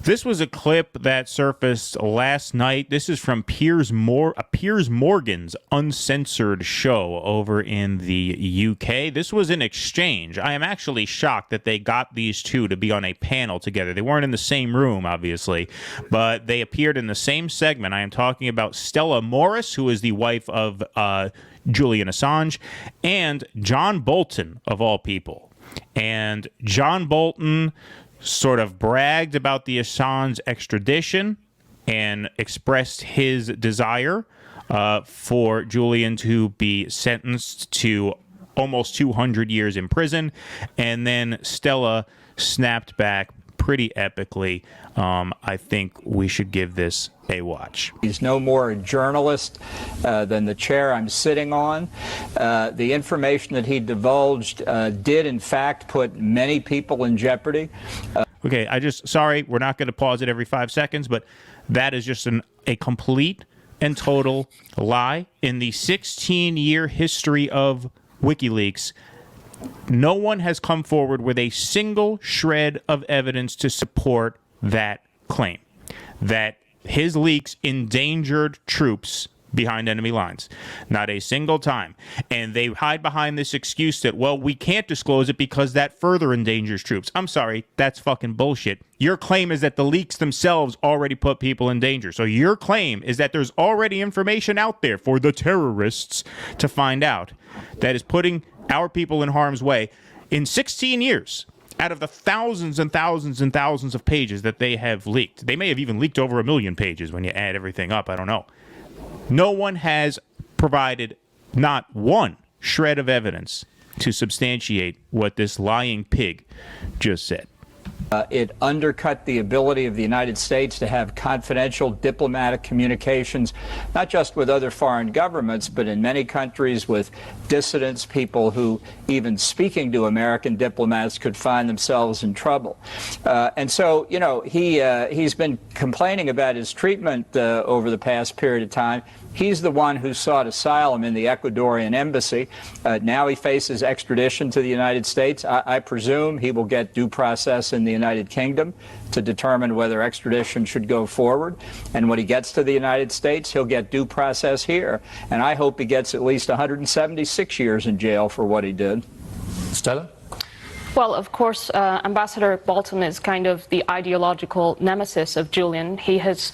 This was a clip that surfaced last night. This is from Piers Morgan's Uncensored show over in the UK. This was an exchange. I am actually shocked that they got these two to be on a panel together. They weren't in the same room, obviously, but they appeared in the same segment. I am talking about Stella Morris, who is the wife of Julian Assange, and John Bolton, of all people. And John Bolton sort of bragged about the Assange extradition and expressed his desire for Julian to be sentenced to almost 200 years in prison. And then Stella snapped back pretty epically. I think we should give this a watch. He's no more a journalist than the chair I'm sitting on. The information that he divulged did, in fact, put many people in jeopardy. Okay, sorry, we're not going to pause it every 5 seconds, but that is just a complete and total lie. In the 16-year history of WikiLeaks, no one has come forward with a single shred of evidence to support that claim, that his leaks endangered troops behind enemy lines. Not a single time. And they hide behind this excuse that, well, we can't disclose it because that further endangers troops. I'm sorry, that's fucking bullshit. Your claim is that the leaks themselves already put people in danger. So your claim is that there's already information out there for the terrorists to find out that is putting our people in harm's way. In 16 years, out of the thousands and thousands and thousands of pages that they have leaked, they may have even leaked over 1 million pages when you add everything up, I don't know. No one has provided not one shred of evidence to substantiate what this lying pig just said. It undercut the ability of the United States to have confidential diplomatic communications, not just with other foreign governments, but in many countries with dissidents, people who, even speaking to American diplomats, could find themselves in trouble. And so, you know, he's been complaining about his treatment over the past period of time. He's the one who sought asylum in the Ecuadorian embassy. Now he faces extradition to the United States. I presume he will get due process in the United Kingdom to determine whether extradition should go forward. And when he gets to the United States, he'll get due process here. And I hope he gets at least 176 years in jail for what he did. Stella? Well, of course, Ambassador Bolton is kind of the ideological nemesis of Julian. He has,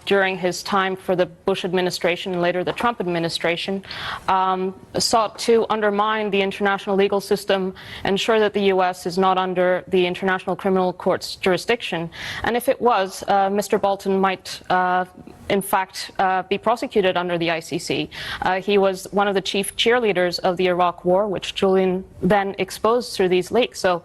during his time for the Bush administration and later the Trump administration, sought to undermine the international legal system, ensure that the U.S. is not under the International Criminal Court's jurisdiction. And if it was, Mr. Bolton might in fact, be prosecuted under the ICC. He was one of the chief cheerleaders of the Iraq War, which Julian then exposed through these leaks. So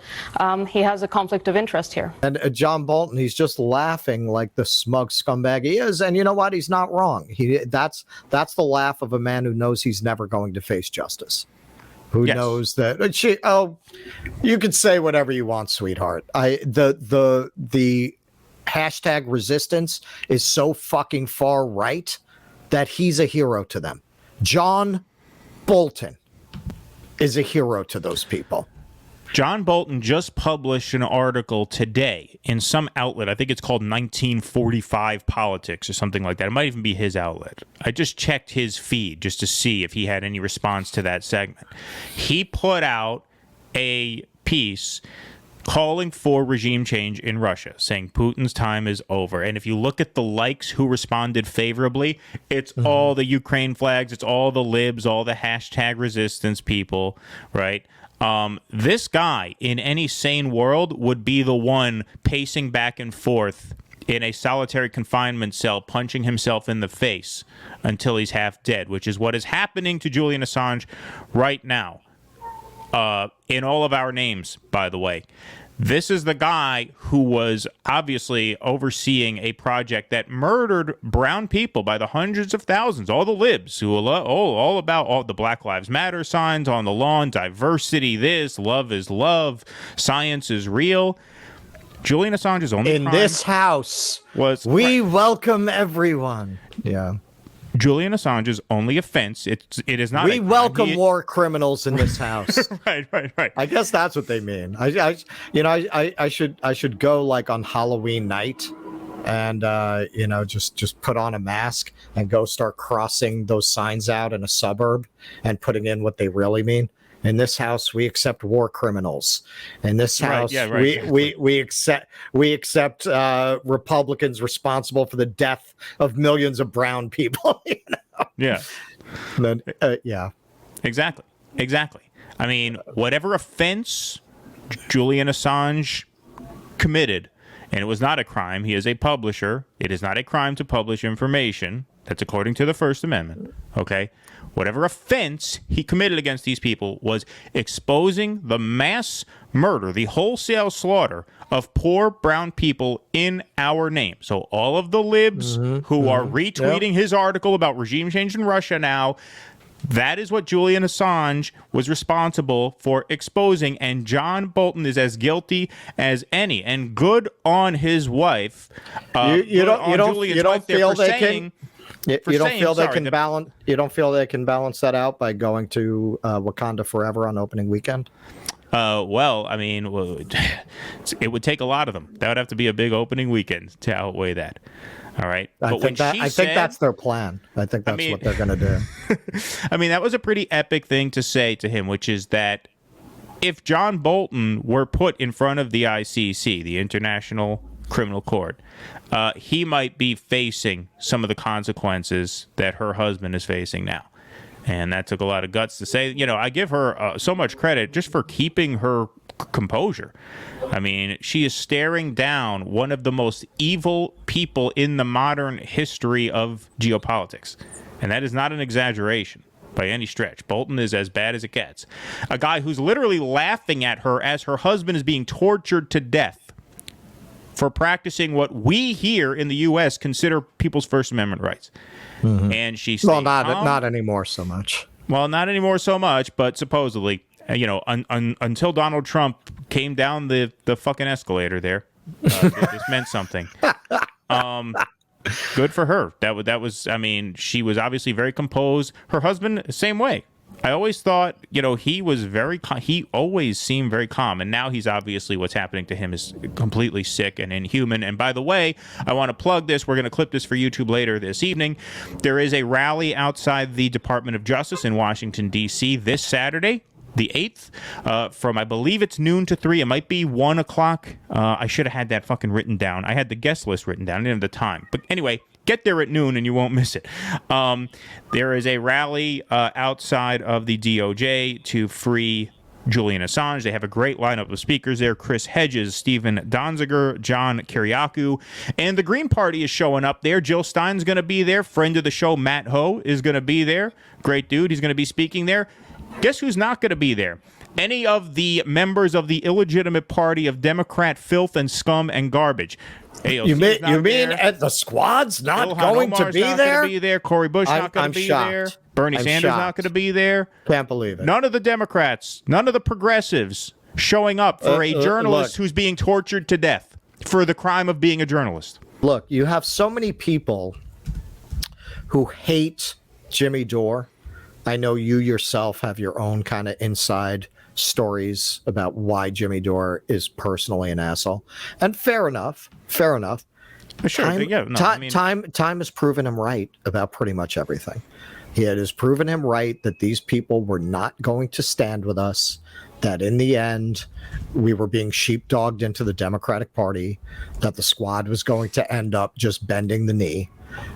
he has a conflict of interest here. And John Bolton, he's just laughing like the smug scumbag he is. And you know what? He's not wrong. That's the laugh of a man who knows he's never going to face justice. Who knows that? You can say whatever you want, sweetheart. The hashtag resistance is so fucking far right that he's a hero to them. John Bolton is a hero to those people. John Bolton just published an article today in some outlet. I think it's called 1945 Politics or something like that. It might even be his outlet. I just checked his feed just to see if he had any response to that segment. He put out a piece calling for regime change in Russia, saying Putin's time is over. And if you look at the likes who responded favorably, it's all the Ukraine flags, it's all the libs, all the hashtag resistance people, right? This guy, in any sane world, would be the one pacing back and forth in a solitary confinement cell, punching himself in the face until he's half dead, which is what is happening to Julian Assange right now. In all of our names, by the way. This is the guy who was obviously overseeing a project that murdered brown people by the hundreds of thousands, all the libs who are all about all the Black Lives Matter signs on the lawn, diversity, this, love is love, science is real. Julian Assange's only in this house was we welcome everyone. Yeah. Julian Assange's only offense, it is not. We welcome war criminals in this house. Right. I guess that's what they mean. I should go like on Halloween night, and just put on a mask and go start crossing those signs out in a suburb and putting in what they really mean. In this house, we accept war criminals. In this house, we accept Republicans responsible for the death of millions of brown people. Yeah. Then, yeah. Exactly. I mean, whatever offense Julian Assange committed, and it was not a crime. He is a publisher. It is not a crime to publish information. That's according to the First Amendment. Okay. Whatever offense he committed against these people was exposing the mass murder, the wholesale slaughter of poor brown people in our name. So all of the libs who are retweeting his article about regime change in Russia now, that is what Julian Assange was responsible for exposing, and John Bolton is as guilty as any. And good on his wife. You don't feel they can balance that out by going to Wakanda Forever on opening weekend? Well, I mean, it would take a lot of them. That would have to be a big opening weekend to outweigh that. All right. I think that's their plan. I think that's what they're going to do. I mean, that was a pretty epic thing to say to him, which is that if John Bolton were put in front of the ICC, the International Criminal Court, he might be facing some of the consequences that her husband is facing now. And that took a lot of guts to say. I give her so much credit just for keeping her composure. I mean, she is staring down one of the most evil people in the modern history of geopolitics. And that is not an exaggeration by any stretch. Bolton is as bad as it gets. A guy who's literally laughing at her as her husband is being tortured to death for practicing what we here in the U.S. consider people's First Amendment rights. Mm-hmm. And she stayed not anymore so much. Well, not anymore so much, but supposedly, until Donald Trump came down the fucking escalator there, this meant something. Good for her. That was. I mean, she was obviously very composed. Her husband, same way. I always thought, he was he always seemed very calm. And now he's obviously, what's happening to him is completely sick and inhuman. And by the way, I want to plug this. We're going to clip this for YouTube later this evening. There is a rally outside the Department of Justice in Washington, D.C. this Saturday, the 8th, from, I believe it's noon to 3. It might be 1 o'clock. I should have had that fucking written down. I had the guest list written down. I didn't have the time. But anyway, get there at noon and you won't miss it. There is a rally outside of the DOJ to free Julian Assange. They have a great lineup of speakers there. Chris Hedges, Stephen Donziger, John Kiriakou. And the Green Party is showing up there. Jill Stein's going to be there. Friend of the show, Matt Ho, is going to be there. Great dude. He's going to be speaking there. Guess who's not going to be there? Any of the members of the illegitimate party of Democrat filth and scum and garbage. AOC you mean at the squad's not Ilhan going Omar's to be not there? Gonna be there. Cory Bush not going to be shocked. there. Bernie Sanders not going to be there. Can't believe it. None of the Democrats, none of the progressives showing up for a journalist who's being tortured to death for the crime of being a journalist. Look, you have so many people who hate Jimmy Dore. I know you yourself have your own kind of inside stories about why Jimmy Dore is personally an asshole. And fair enough. Sure. Time has proven him right about pretty much everything. It has proven him right that these people were not going to stand with us, that in the end, we were being sheepdogged into the Democratic Party, that the squad was going to end up just bending the knee,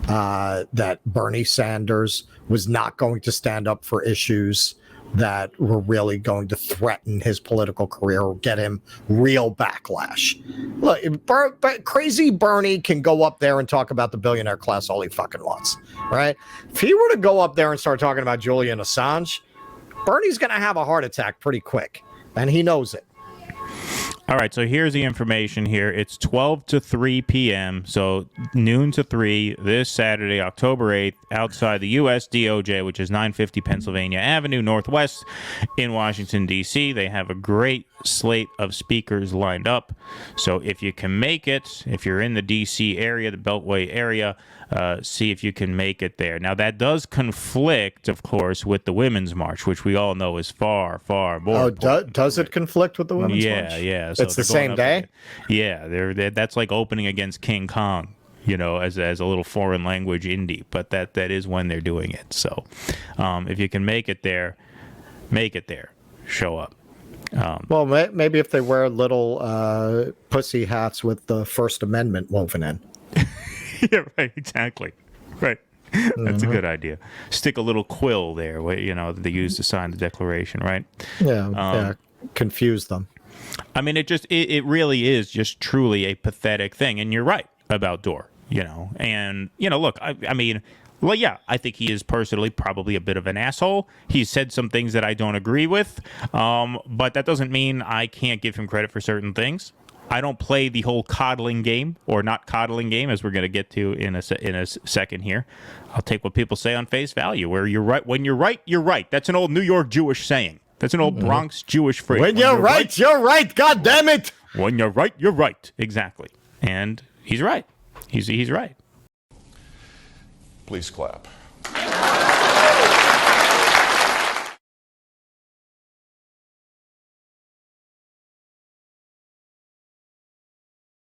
that Bernie Sanders was not going to stand up for issues that were really going to threaten his political career or get him real backlash. Look, crazy Bernie can go up there and talk about the billionaire class all he fucking wants, right? If he were to go up there and start talking about Julian Assange, Bernie's going to have a heart attack pretty quick, and he knows it. All right, so here's the information here. It's 12 to 3 p.m., so noon to 3 this Saturday, October 8th, outside the U.S. DOJ, which is 950 Pennsylvania Avenue Northwest in Washington, D.C. They have a great slate of speakers lined up. So if you can make it, if you're in the D.C. area, the Beltway area, see if you can make it there. Now, that does conflict, of course, with the Women's March, which we all know is far, far more. Oh, does it conflict with the Women's March? Yeah. So it's the same day? That's like opening against King Kong, as a little foreign language indie. But that is when they're doing it. So if you can make it there. Show up. Well, maybe if they wear little pussy hats with the First Amendment woven in. Yeah, right, exactly. Right. That's a good idea. Stick a little quill there, that they use to sign the Declaration, right? Yeah, confuse them. I mean, it really is just truly a pathetic thing. And you're right about Dorr, And, look, I mean, well, yeah, I think he is personally probably a bit of an asshole. He's said some things that I don't agree with, but that doesn't mean I can't give him credit for certain things. I don't play the whole coddling game or not coddling game, as we're going to get to in a second here. I'll take what people say on face value, where you're right. When you're right, you're right. That's an old New York Jewish saying. That's an old Bronx Jewish phrase. When you're right, you're right. God damn it. When you're right, you're right. Exactly. And he's right. He's right. Please clap.